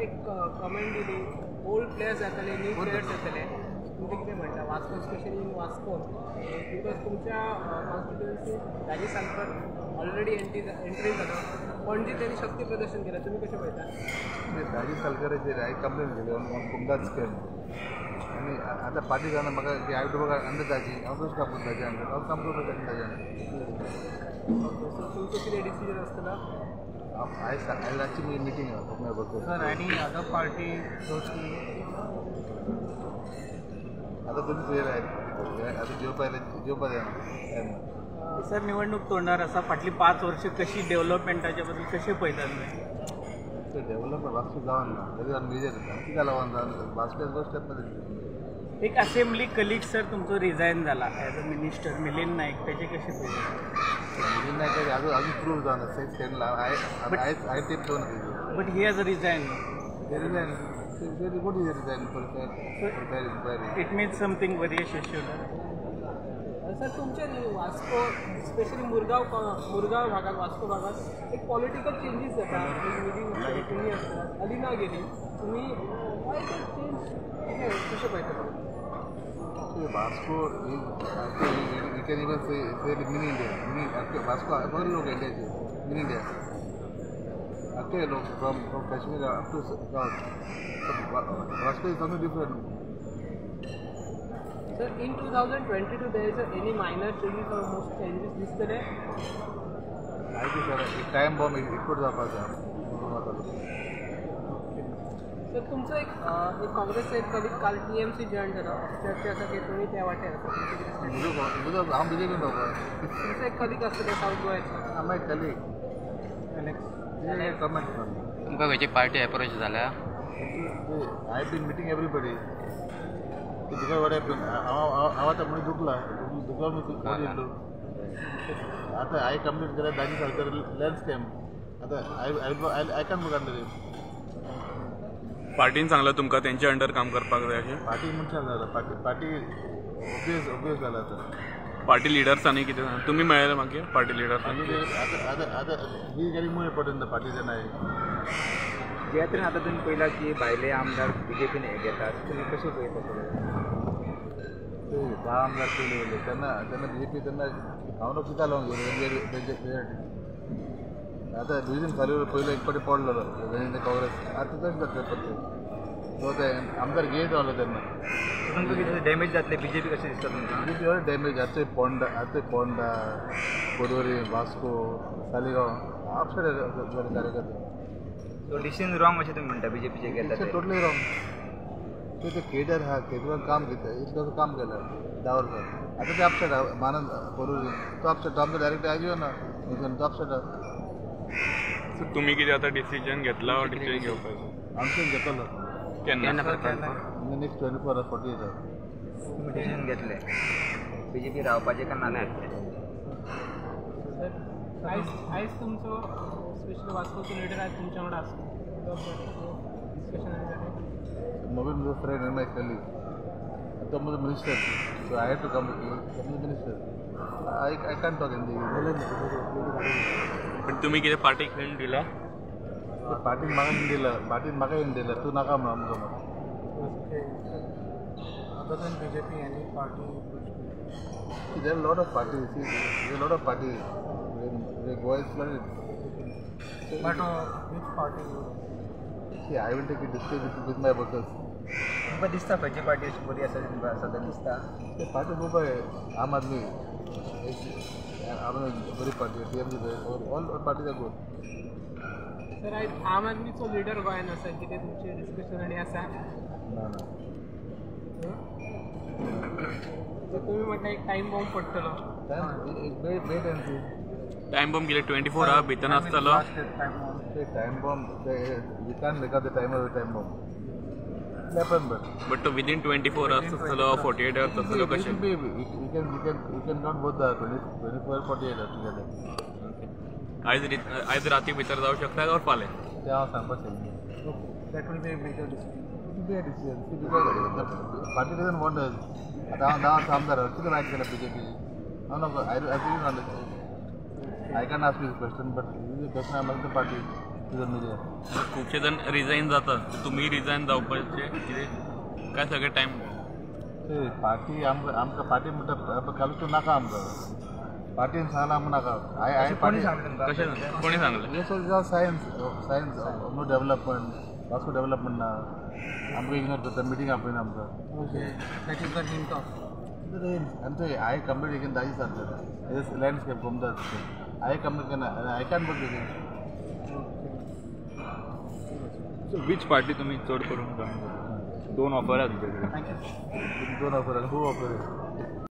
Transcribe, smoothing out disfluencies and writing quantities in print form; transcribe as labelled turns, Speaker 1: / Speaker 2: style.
Speaker 1: एक कमेंट दिली old players येतले न्यू प्लेयर्स येतले तुमचे कितें म्हणटा Vasco specially in Vasco because तुमच्या constituency Rajesh Salkar already entry जालो पणजी त्यांनी शक्ती प्रदर्शन केलं तुम्ही कशें पळयता
Speaker 2: राजेश सालकराचेर हांवें कंप्लेन केली कुमदाच स्कॅम आनी आतां पार्टी जावन म्हाका हांवें तुका अंदाजाची हांव कशें कापून ताजे अंदर हांव काम करपाक ताजे
Speaker 1: तुमचो कितें डिसिजन आसतलो
Speaker 2: आयज रातची मिटींग आहा
Speaker 1: सर एनी अदर पार्टी
Speaker 2: आतां तुमी क्लियर आहेत आतां जेवपाक जायना
Speaker 1: सर निवडणूक तोंडार आसा फाटली 5 वर्ष कशी डेव्हलपमेंटाच्या बद्दल कशें पळयतात तुमी
Speaker 2: डेव्हलपमेंट वास्को जावन ना तरी आमी मेजर करता कित्याक लागून जावन वास्को गोश्ट येता
Speaker 1: एक असेंब्ली कलीग सर तुमचो रिजायन जाला एज अ मिनिस्टर मिलिंद नायक तेजे कशें पळयतात
Speaker 2: मिलिंद नायक अजून प्रूव जावन सेक्स केला आय टेप दोन
Speaker 1: but he has a resign
Speaker 2: very good resign for inquiry.
Speaker 1: It means something very essential. Sir तुमचे वास्को स्पेशली मुरगाव भागात वास्को भागात एक पॉलिटिकल चेंजीस जातात मिटिंग तुम्ही असतात अलिना गेली तुम्ही काय ते चेंज कशे पळयता
Speaker 2: Vasco you can even say mini India Vasco बरे लोक इंडियाचे मिनी इंडिया अख्खे लोक from Kashmir up to south Vasco is something different.
Speaker 1: Sir, in 2022 there is any minor changes or most changes this today?
Speaker 2: I think sir, time bomb it could happen.
Speaker 1: Sir तुमचं एक काँग्रेसचं एक कधी काल TMC join झालं चर्चा असं की तुम्ही त्या वाटेल
Speaker 2: हांव बीजेपी
Speaker 1: तुमचं एक कलीग असतं ते साऊथ गोव्याचं
Speaker 2: आम्ही कलीग कमेंट
Speaker 3: तुमकां खंयची पार्टी अप्रोच जाल्या
Speaker 2: I have been meeting everybody. Because what happened, I was a dukla. After I completed the Dani Sarkar lens came. I can't look under it.
Speaker 4: पार्टीन सांगलं तुमकां तेंच्या अंडर काम करपाक जाय अशें
Speaker 2: पार्टी म्हणच्यान जालां पार्टी ओबियस जालां आतां
Speaker 4: पार्टी लिडर्सांनी कितें सांग तुमी मेळ्ळे मागीर पार्टी लिडर्सांनी
Speaker 2: आतां ही वेरी मोर इम्पॉर्टंट पार्टी जेन्ना
Speaker 3: ज्या तरेन आतां तुमी पळयला की भायले आमदार बीजेपीन हे घेतात तुमी कशें पळयता
Speaker 2: धा आमदार पयले तेन्ना बीजेपी तेन्ना हांव कित्याक लागून आतां डिविजन फाल्यार पयलो एक फावटी पडलो काँग्रेस आतां तशें जातलें पडलें सो ते आमदार घेयत रावलो तेन्ना
Speaker 3: तुमकां कितें डॅमेज जातलें बीजेपी कशें दिसता तुमकां
Speaker 2: बीजेपी व्हड डॅमेज आतां पोंडा कोडोरी वास्को सालिगांव अपसेट जाले कार्यकर्ते
Speaker 3: सो डिसिजन रॉंग अशें तुमी म्हणटा बीजेपीचे घेतात
Speaker 2: टोटली रॉंग ते केडर हा केजरीवाल काम इतकं काम केलं 10 वर्सां आतां ते अपसेट आहा मानंद कोडोरी तो अपसेट तो आमचो डायरेक्ट आयजो ना तो अपसेट आहा
Speaker 4: सो तुमी कितें आतां डिसिजन घेतला डिसिजन घेवपाचो
Speaker 2: आमचें घेतलो
Speaker 4: केन्ना
Speaker 2: नेक्स्ट 24 hours 48 hours
Speaker 3: तुमी डिसिजन घेतलें बीजेपी रावपाचें काय ना
Speaker 1: आयज तुमचो स्पेशली वास्कोचो लिडर आयज तुमच्या वांगडा आसता डिस्कशन
Speaker 2: मोबाईल म्हजो फ्रेंड एंड माय कलीग तो म्हजो minister so I have to come minister I can talk
Speaker 4: पण तुमी कितें पार्टीक हिंट दिला
Speaker 2: पार्टीन म्हाका हिंट दिला पार्टीन म्हाका हिंट दिला तूं नाका म्हणून आमचो
Speaker 1: other than BJP any party
Speaker 2: there lot of parties Goa is flooded.
Speaker 1: But which party?
Speaker 2: See, I will take a discussion with my workers.
Speaker 3: तुमकां दिसता खंयची पार्टी अशी बरी आसा तुमकां सद्या दिसता
Speaker 2: ते पार्टी खूब आहे आम आदमी बरी party TMC all parties are good
Speaker 1: sir आयज आम आदमीचो लिडर गोंयान आसा कितें तुमचे डिस्कशन आनी आसा
Speaker 2: ना
Speaker 1: तुम्ही म्हणटा एक टायम बॉम्ब पडटलो
Speaker 2: wait and see
Speaker 4: time bomb गेले 24 hours भितर आसतलो
Speaker 2: time bomb we can make up the time of the time bomb happen
Speaker 4: but within 24 hours आसतलो 48 hours आसतलो कशें
Speaker 2: we can not both the 24 48 hours together
Speaker 4: आयज राती भितर जावं शकता और फाल्यां
Speaker 2: ते हांव सांगपाक शकना
Speaker 1: that will be a major decision
Speaker 2: party doesn't want us आता हांव 10 वर्सां आमदार कितें वायट केलें बीजेपी हांव नको I can ask you question but question I must the party तुझं मिडिया
Speaker 4: खुबशे जण रिजायन जातात तुम्ही रिजायन जावपाचे कितें काय सगळे टायम
Speaker 2: ते पार्टी आमकां पार्टी म्हणटा कालूच नाका आमकां पार्टीन सांगला आमकां नाका हांवें
Speaker 3: कोणी
Speaker 2: पार्टी
Speaker 3: सांगलें तुमकां
Speaker 4: कशें कोणी सांगलें
Speaker 2: हे science no development Vasco development ना आमकां इग्नोर करता मिटींग आपयना आमकां
Speaker 1: okay that is the hint of
Speaker 2: आनी ते हांवें कंप्लीट केलें ताजी सांगता लँडस्केप कोमता हांवें कंप्लीट केना I can but
Speaker 3: which party तुम्ही चड करून काम करता 2 ऑफर आहा तुमचे कडेन
Speaker 1: थँक्यू
Speaker 2: दोन ऑफर खूब ऑफर